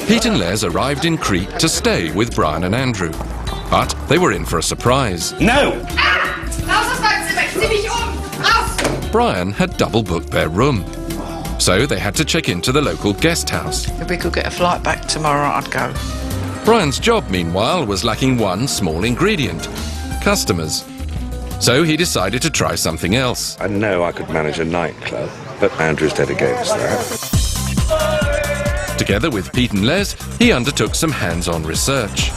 Pete and Les arrived in Crete to stay with Brian and Andrew. But they were in for a surprise. No! Brian had double-booked their room. So they had to check into the local guest house. If we could get a flight back tomorrow, I'd go. Brian's job, meanwhile, was lacking one small ingredient: customers. So he decided to try something else. I know I could manage a nightclub, but Andrew's dead against that. Together with Pete and Les, he undertook some hands-on research.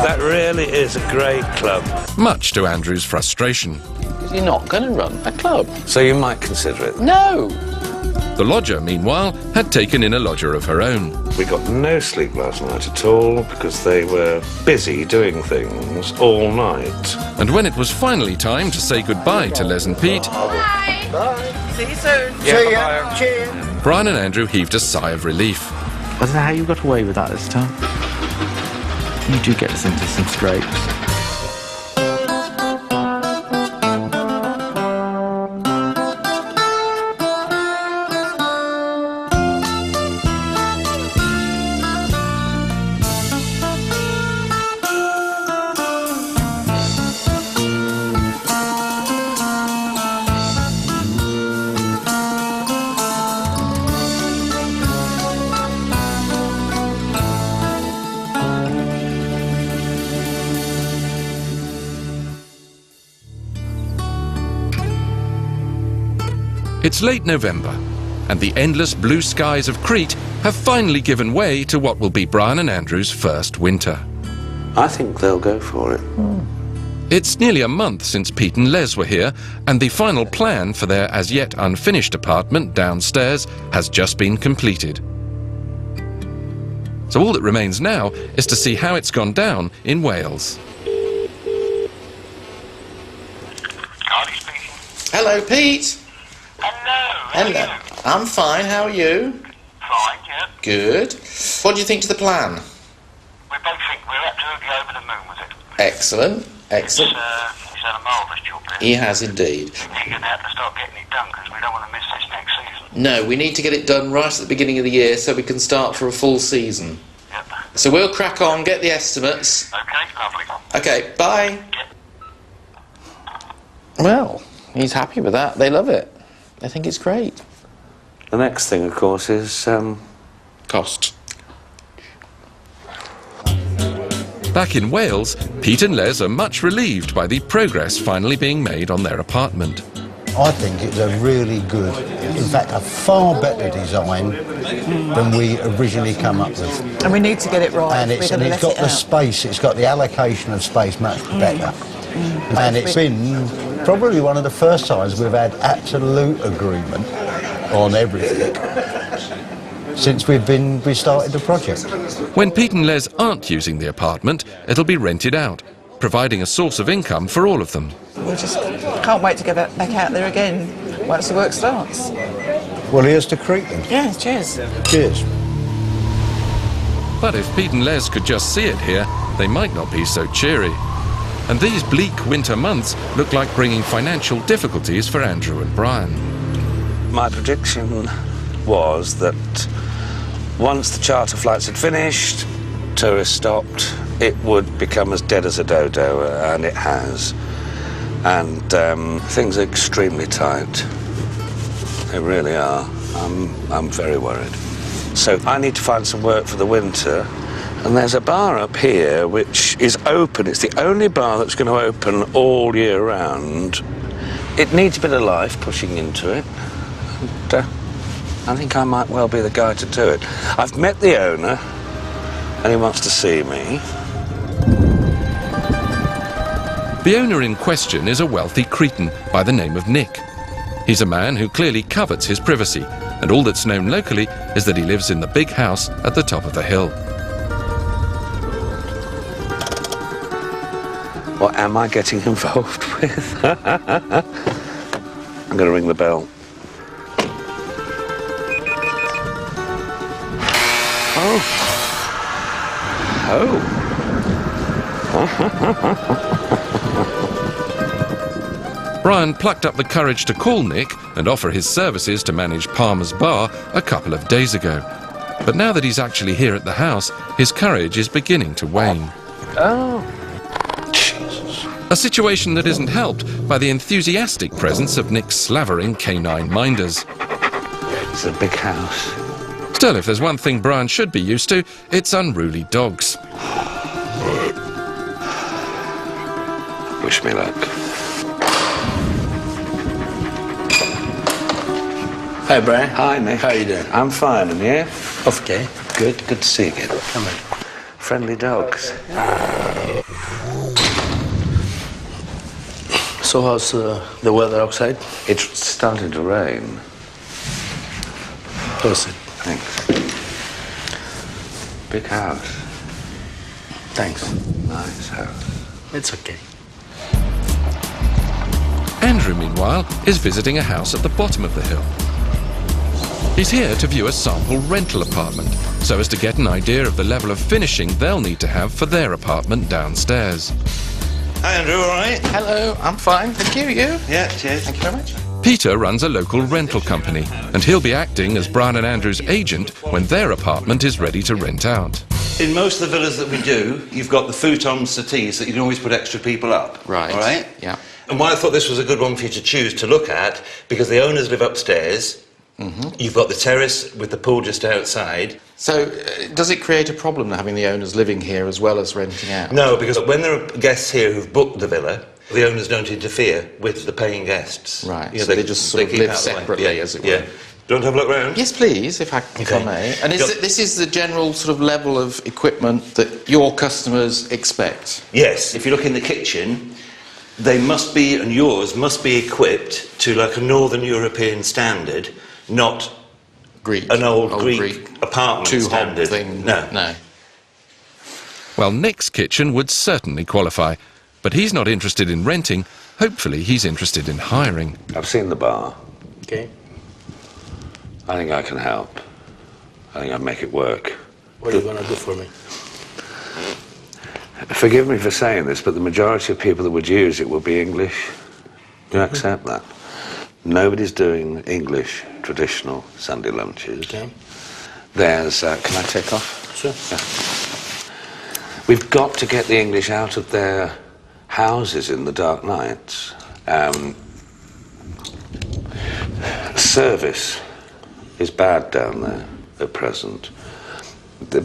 That really is a great club. Much to Andrew's frustration. You're not going to run a club. So you might consider it. No! The lodger, meanwhile, had taken in a lodger of her own. We got no sleep last night at all because they were busy doing things all night. And when it was finally time to say goodbye to Les and Pete... Bye! Bye! See you soon! See ya! Cheers! Brian and Andrew heaved a sigh of relief. I don't know how you got away with that this time. You do get us into some scrapes. It's late November, and the endless blue skies of Crete have finally given way to what will be Brian and Andrew's first winter. I think they'll go for it. It's nearly a month since Pete and Les were here, and the final plan for their as yet unfinished apartment downstairs has just been completed. So all that remains now is to see how it's gone down in Wales. Carly speaking. Hello, Pete. Hello. Hello. I'm fine. How are you? Fine, yeah. Good. What do you think to the plan? We both think we're absolutely over the moon with it. Excellent. Excellent. He's done a marvellous job there. He has indeed. You're going to have to start getting it done because we don't want to miss this next season. No, we need to get it done right at the beginning of the year so we can start for a full season. Yep. So we'll crack on, get the estimates. Okay, lovely. Okay, bye. Well, he's happy with that. They love it. They think it's great. The next thing, of course, is Cost. Back in Wales, Pete and Les are much relieved by the progress finally being made on their apartment. I think it's a really good, in fact, a far better design than we originally come up with. And we need to get it right. And it's got the space, it's got the allocation of space much better. And it's been probably one of the first times we've had absolute agreement on everything since we started the project. When Pete and Les aren't using the apartment, it'll be rented out, providing a source of income for all of them. We just can't wait to get back out there again once the work starts. Well, here's to Crete then. Yeah, cheers. Cheers. But if Pete and Les could just see it here, they might not be so cheery. And these bleak winter months look like bringing financial difficulties for Andrew and Brian. my prediction was that once the charter flights had finished, tourists stopped, it would become as dead as a dodo, and it has. And things are extremely tight. They really are. I'm very worried. So I need to find some work for the winter. And there's a bar up here which is open. It's the only bar that's going to open all year round. It needs a bit of life pushing into it. And, I think I might well be the guy to do it. I've met the owner, and he wants to see me. The owner in question is a wealthy Cretan by the name of Nick. He's a man who clearly covets his privacy, and all that's known locally is that he lives in the big house at the top of the hill. What am I getting involved with? I'm going to ring the bell. Oh. Brian plucked up the courage to call Nick and offer his services to manage Palmer's Bar a couple of days ago. But now that he's actually here at the house, his courage is beginning to wane. Oh. A situation that isn't helped by the enthusiastic presence of Nick's slavering canine minders. It's a big house. Still, if there's one thing Brian should be used to, it's unruly dogs. Wish me luck. Hi, Brian. Hi, Nick. How you doing? I'm fine, and you? Okay. Good to see you again. Come on. Friendly dogs. So how's the weather outside? It's starting to rain. How's it? Thanks. Big house. Thanks. Nice house. It's okay. Andrew, meanwhile, is visiting a house at the bottom of the hill. He's here to view a sample rental apartment, so as to get an idea of the level of finishing they'll need to have for their apartment downstairs. Hi, Andrew, all right? Hello, I'm fine. Thank you. You? Yeah, cheers. Thank you very much. Peter runs a local rental company, and he'll be acting as Brian and Andrew's agent when their apartment is ready to rent out. In most of the villas that we do, you've got the futon settees that you can always put extra people up. Right. All right? Yeah. And why I thought this was a good one for you to choose to look at, because the owners live upstairs. You've got the terrace with the pool just outside. So, does it create a problem having the owners living here as well as renting out? No, because when there are guests here who've booked the villa, the owners don't interfere with the paying guests. Right, You know, so they just sort of keep live out the way. separately, Yeah, as it were. Yeah. Do you want to have a look round? Yes, please, if I may. And this is the general sort of level of equipment that your customers expect? Yes. If you look in the kitchen, they must be, and yours must be equipped to like a Northern European standard, not Greek. an old Greek apartment standard. Thing. No. Well, Nick's kitchen would certainly qualify, but he's not interested in renting. Hopefully, he's interested in hiring. I've seen the bar. Okay. I think I can help. I think I'd make it work. What are you gonna do for me? Forgive me for saying this, but the majority of people that would use it will be English. Do you accept that? Nobody's doing English traditional Sunday lunches. Okay. There's, can I take off? Sure. Yeah. We've got to get the English out of their houses in the dark nights. Service is bad down there at present.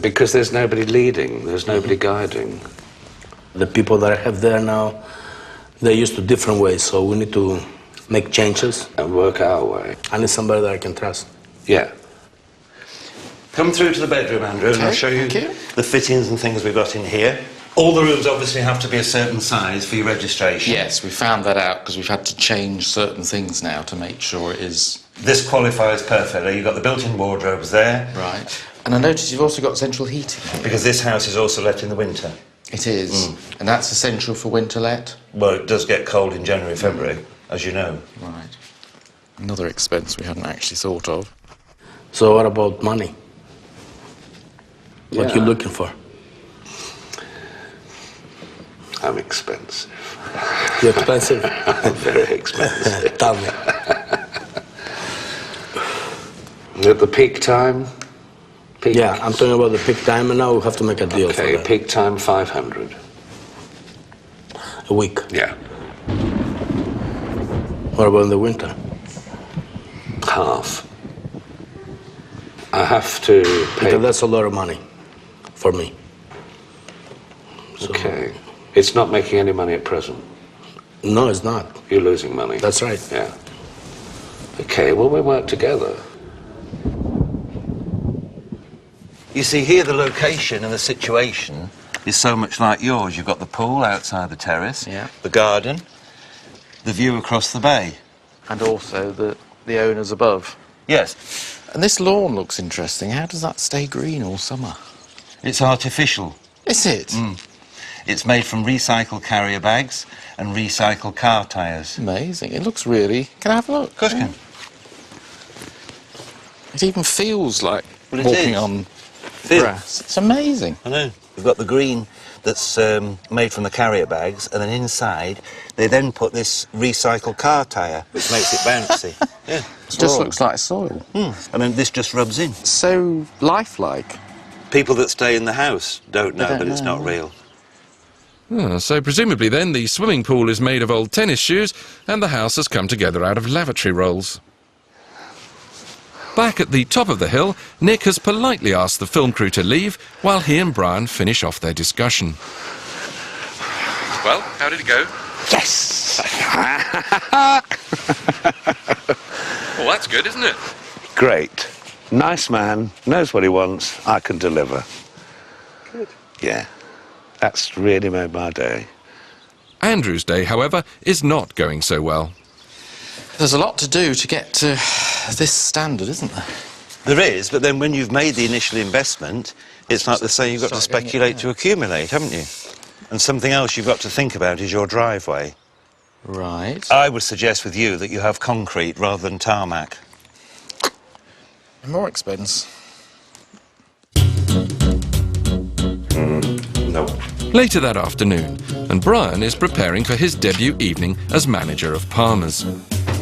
Because there's nobody leading, there's nobody guiding. The people that I have there now, they're used to different ways, so we need to make changes. And work our way. I need somebody that I can trust. Yeah. Come through to the bedroom, Andrew, and I'll show you thank you. the fittings and things we've got in here. All the rooms obviously have to be a certain size for your registration. Yes, we found that out because we've had to change certain things now to make sure it is... This qualifies perfectly. You've got the built-in wardrobes there. Right. And I noticed you've also got central heating here. Because this house is also let in the winter. It is. And that's essential for winter let? Well, it does get cold in January, February, as you know. Right. Another expense we hadn't actually thought of. So what about money? What you looking for? I'm expensive. You're expensive? Very expensive. Tell me. At the peak time? Peak. Yeah, I'm talking about the peak time, and now we have to make a deal for Okay, that. peak time 500. A week. Yeah. What about in the winter? Half. I have to pay. Because that's a lot of money for me. So, Okay. It's not making any money at present. No, it's not. You're losing money. That's right. Yeah. Okay, well, we work together. You see, here the location and the situation is so much like yours. You've got the pool outside the terrace, the garden, the view across the bay. And also the owners above. Yes. And this lawn looks interesting. How does that stay green all summer? It's artificial. Is it? It's made from recycled carrier bags and recycled car tyres. Amazing. It looks really... Can I have a look? Of course you can. It even feels like Well, it walking is. on grass. It's amazing. I know. We've got the green that's made from the carrier bags, and then inside they then put this recycled car tyre, which makes it bouncy. Yeah, It just looks like soil. And then this just rubs in. So lifelike. People that stay in the house don't know, don't but it's know. not real. So presumably then the swimming pool is made of old tennis shoes and the house has come together out of lavatory rolls. Back at the top of the hill, Nick has politely asked the film crew to leave while he and Brian finish off their discussion. Well, how did it go? Yes! Well, that's good, isn't it? Great. Nice man, knows what he wants, I can deliver. Good. Yeah, that's really made my day. Andrew's day, however, is not going so well. There's a lot to do to get to this standard, isn't there? There is, but then when you've made the initial investment, it's like they say you've got to speculate to accumulate, haven't you? And something else you've got to think about is your driveway. Right. I would suggest with you that you have concrete rather than tarmac. More expense. No. Later that afternoon, and Brian is preparing for his debut evening as manager of Palmer's.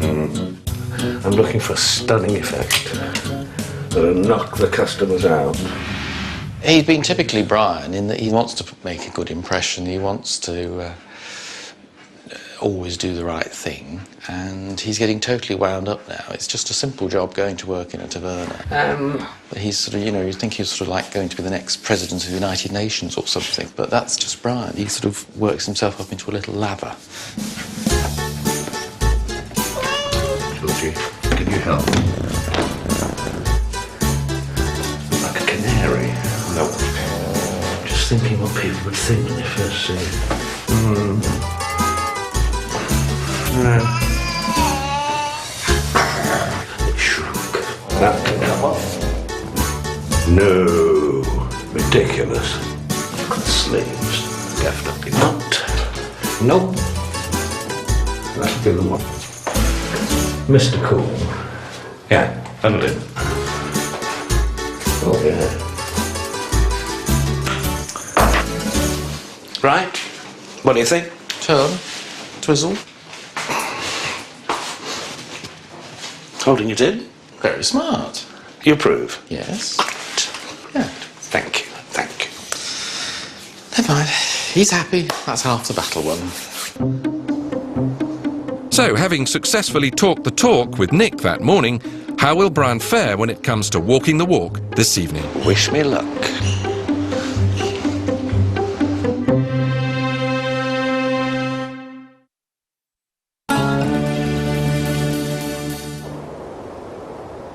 I'm looking for a stunning effect that'll knock the customers out. He's been typically Brian in that he wants to make a good impression, he wants to always do the right thing, and he's getting totally wound up now. It's just a simple job going to work in a taverna. But he's sort of, you know, you think he's sort of like going to be the next president of the United Nations or something, but that's just Brian. He sort of works himself up into a little lather. Georgie, can you help? Like a canary? No. Just thinking what people would think when they first see it. It shrunk. That can come off. No. Ridiculous. Look at the sleeves. Definitely not. Nope. That'll be the one. Mr. Cool. Yeah, under. Oh, yeah. Right? What do you think? Turn, twizzle. Holding it in? Very smart. You approve? Yes. Yeah. Thank you, thank you. Never mind. He's happy. That's half the battle won. So, having successfully talked the talk with Nick that morning, how will Brian fare when it comes to walking the walk this evening? Wish me luck.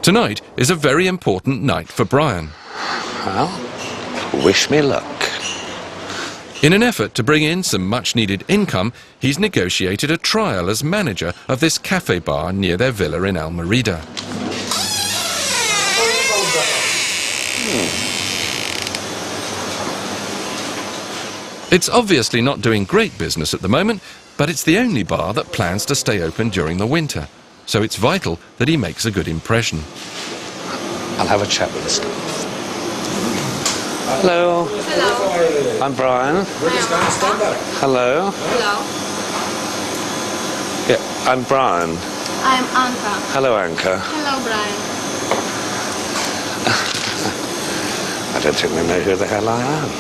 Tonight is a very important night for Brian. Well, wish me luck. In an effort to bring in some much-needed income, he's negotiated a trial as manager of this cafe bar near their villa in Almerida. It's obviously not doing great business at the moment, but it's the only bar that plans to stay open during the winter. So it's vital that he makes a good impression. I'll have a chat with the staff. Hello. Hello. I'm Brian. Hello. Hello. Yeah, I'm Brian. I'm Anka. Hello, Anka. Hello, Brian. I don't think they know who the hell I am.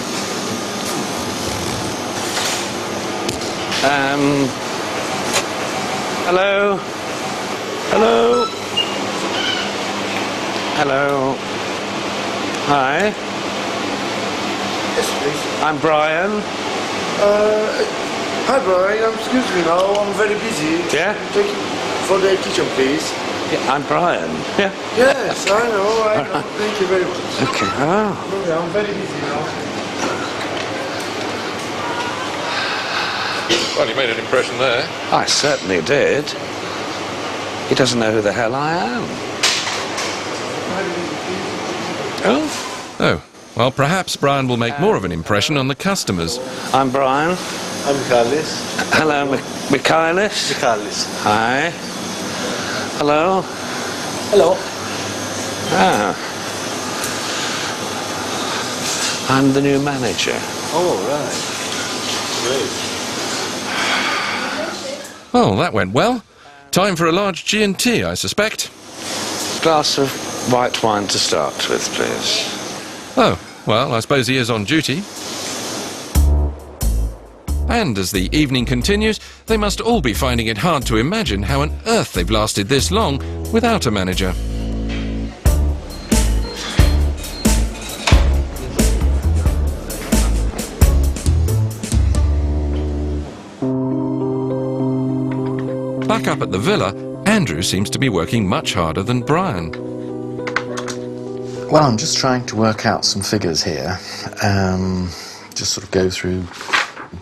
Hello. Hello. Hello. Hi. Yes, please. I'm Brian. Hi, Brian. Excuse me now. I'm very busy. Yeah? Take you for the kitchen, please. Yeah, I'm Brian. Yeah. Yes, I know. Thank you very much. Okay. Oh. Okay, I'm very busy now. Well, you made an impression there. I certainly did. He doesn't know who the hell I am. Oh? Oh, well, perhaps Brian will make more of an impression on the customers. I'm Brian. I'm Michalis. Hello, Michalis. Michalis. Hi. Hello. Hello. Ah. I'm the new manager. Oh, right. Great. Well, that went well. Time for a large G&T, I suspect. Glass of white wine to start with, please. Oh, well, I suppose he is on duty. And as the evening continues, they must all be finding it hard to imagine how on earth they've lasted this long without a manager. Back up at the villa, Andrew seems to be working much harder than Brian. Well, I'm just trying to work out some figures here. Just sort of go through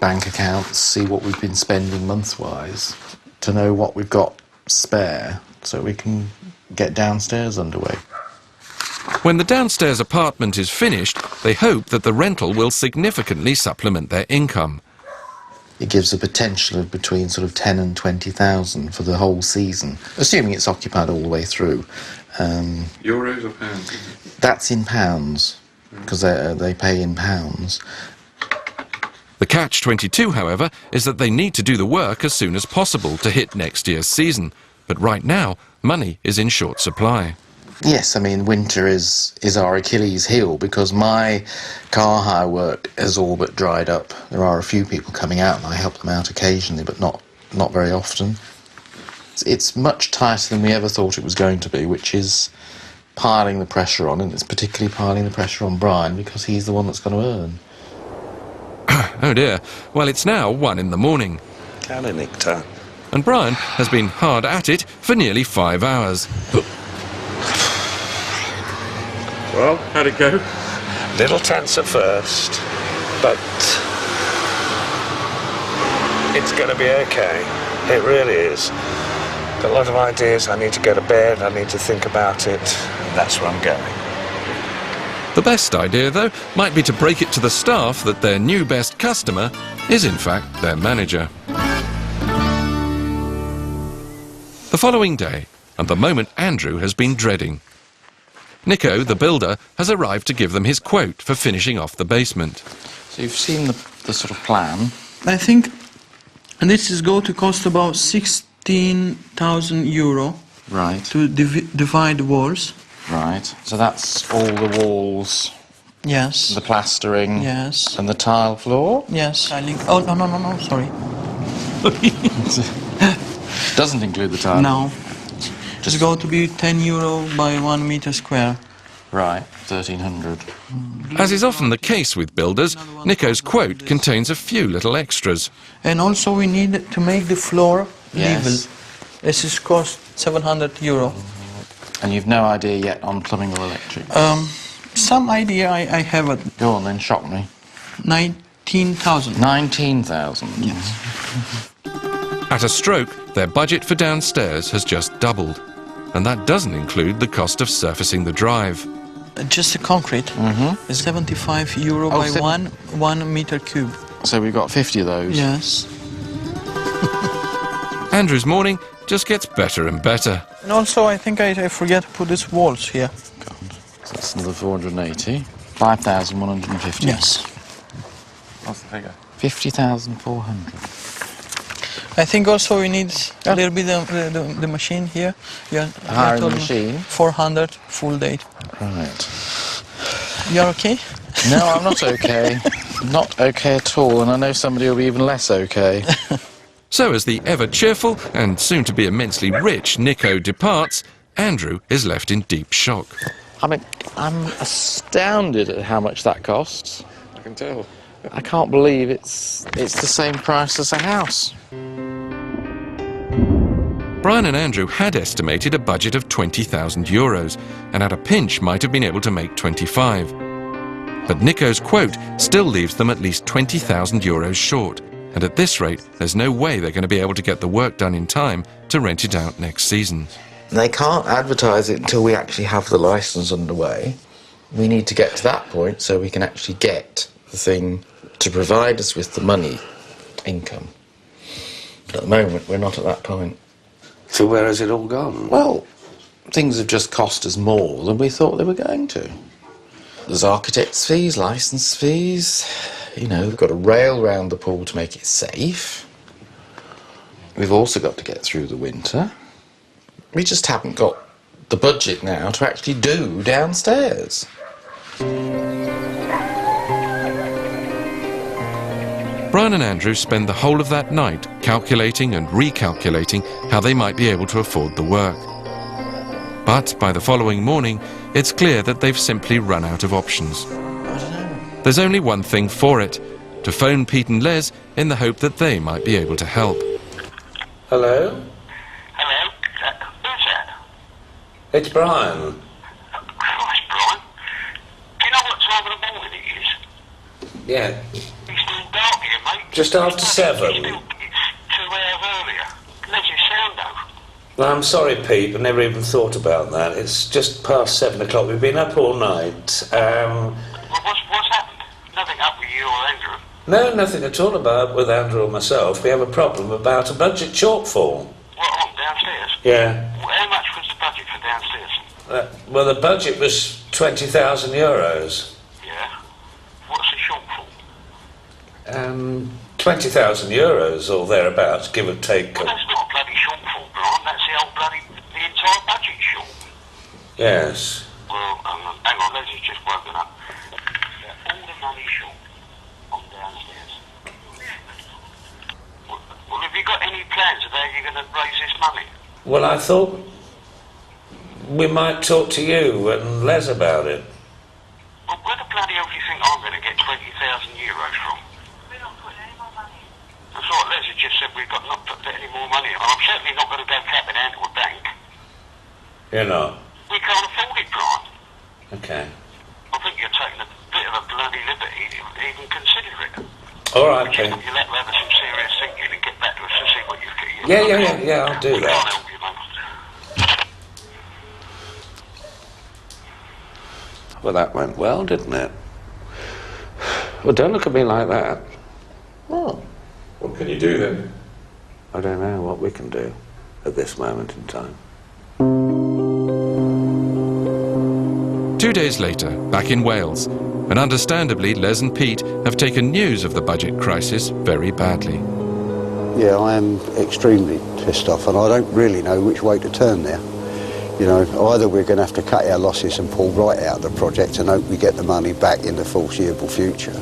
bank accounts, see what we've been spending month-wise, to know what we've got spare, so we can get downstairs underway. When the downstairs apartment is finished, they hope that the rental will significantly supplement their income. It gives a potential of between sort of 10 and 20,000 for the whole season, assuming it's occupied all the way through. Euros or pounds? That's in pounds, because they pay in pounds. The catch-22, however, is that they need to do the work as soon as possible to hit next year's season. But right now, money is in short supply. Yes, I mean, winter is our Achilles heel, because my car hire work has all but dried up. There are a few people coming out, and I help them out occasionally, but not very often. It's much tighter than we ever thought it was going to be, which is piling the pressure on, and it's particularly piling the pressure on Brian, because he's the one that's going to earn. Oh dear. Well, it's now 1 in the morning. Kalinigta. And Brian has been hard at it for nearly 5 hours. Well, how'd it go? Little tense at first, but it's going to be okay. It really is. Got a lot of ideas. I need to go to bed. I need to think about it. That's where I'm going. The best idea, though, might be to break it to the staff that their new best customer is, in fact, their manager. The following day, and the moment Andrew has been dreading. Nico, the builder, has arrived to give them his quote for finishing off the basement. So you've seen the sort of plan. I think this is going to cost about 16,000 euro. Right. To divide the walls. Right. So that's all the walls. Yes. The plastering. Yes. And the tile floor. Yes. Oh no! Sorry. Doesn't include the tile. No. It's going to be 10 euro by 1 meter square. Right. 1,300. As is often the case with builders, Nico's quote contains a few little extras. And also we need to make the floor level. This is cost 700 euro. And you've no idea yet on plumbing or electric? Some idea I have it. Go on then, shock me. 19,000. 19,000? Yes. At a stroke, their budget for downstairs has just doubled. And that doesn't include the cost of surfacing the drive. Just the concrete is 75 euro by 1 meter cube. So we've got 50 of those? Yes. Andrew's morning just gets better and better. And also I think I forget to put these walls here. God. So that's another 480. 5,150. Yes. What's the figure? 50,400. I think also we need a little bit of the machine here. Yeah. Hiring the machine? 400 full day. Right. You're okay? No, I'm not okay. Not okay at all, and I know somebody will be even less okay. So as the ever-cheerful and soon-to-be immensely rich Nico departs, Andrew is left in deep shock. I mean, I'm astounded at how much that costs. I can tell. I can't believe it's the same price as a house. Brian and Andrew had estimated a budget of 20,000 euros, and at a pinch might have been able to make 25. But Nico's quote still leaves them at least 20,000 euros short. And at this rate, there's no way they're going to be able to get the work done in time to rent it out next season. They can't advertise it until we actually have the licence underway. We need to get to that point so we can actually get the thing to provide us with the money, income. But at the moment, we're not at that point. So where has it all gone? Well, things have just cost us more than we thought they were going to. There's architect's fees, licence fees. You know, we've got to rail round the pool to make it safe. We've also got to get through the winter. We just haven't got the budget now to actually do downstairs. Brian and Andrew spend the whole of that night calculating and recalculating how they might be able to afford the work. But by the following morning, it's clear that they've simply run out of options. There's only one thing for it, to phone Pete and Les in the hope that they might be able to help. Hello? Hello? Who's that? It's Brian. Christ, Brian. Do you know what time of the morning it is? Yeah. It's still dark here, mate. Just after 7. It's 2 hours earlier. Let your sound though. Well, I'm sorry, Pete. I never even thought about that. It's just past 7 o'clock. We've been up all night. Well, what's happened? Nothing up with you or Andrew? No, nothing at all about with Andrew or myself. We have a problem about a budget shortfall. What, on downstairs? Yeah. Well, how much was the budget for downstairs? Well, the budget was €20,000. Yeah. What's the shortfall? €20,000 or thereabouts, give or take. Well, that's not a bloody shortfall, Brian. That's the entire budget short. Yes. Well, hang on, let's just woken up. All the money short on downstairs. Well, have you got any plans of how you're going to raise this money? Well, I thought we might talk to you and Les about it. Well, where the bloody hell do you think I'm going to get €20,000 from? We're not putting any more money in. That's right, Les has just said we've got not put any more money in. I'm certainly not going to go cap it out to a bank. You're not? We can't afford it, Brian. Okay. I think you're taking a bit of a bloody liberty to even consider it. All right, Pete. Pete. You'll have to have some serious thinking and get back to us to see what you've got. Yeah, I'll do We that. can't help you, mate. Well, that went well, didn't it? Well, don't look at me like that. Oh, what can you do then? I don't know what we can do at this moment in time. 2 days later, back in Wales, and understandably, Les and Pete have taken news of the budget crisis very badly. Yeah, I am extremely pissed off, and I don't really know which way to turn there. You know, either we're going to have to cut our losses and pull right out of the project and hope we get the money back in the foreseeable future,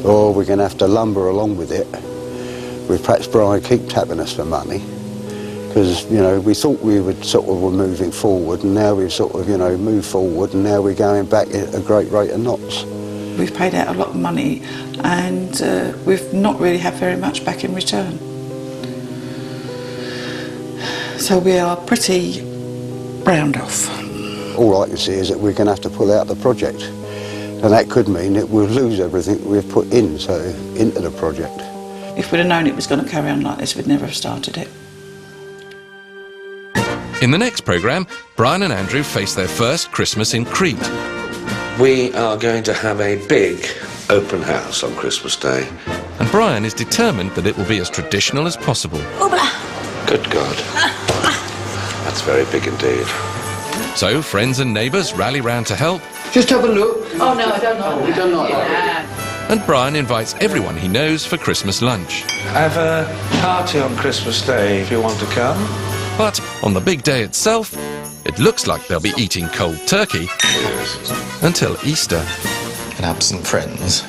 or we're going to have to lumber along with it, with perhaps Brian keep tapping us for money, because, you know, we thought we would sort of were moving forward, and now we've sort of, you know, moved forward, and now we're going back at a great rate of knots. We've paid out a lot of money, and we've not really had very much back in return. So we are pretty round off. All I can see is that we're going to have to pull out the project, and that could mean that we'll lose everything we've put into the project. If we'd have known it was going to carry on like this, we'd never have started it. In the next programme, Brian and Andrew face their first Christmas in Crete. We are going to have a big open house on Christmas Day. And Brian is determined that it will be as traditional as possible. Good God. That's very big indeed. So friends and neighbours rally round to help. Just have a look. Oh no, I don't know. We don't know. And Brian invites everyone he knows for Christmas lunch. I have a party on Christmas Day if you want to come. But on the big day itself, it looks like they'll be eating cold turkey until Easter. And absent friends.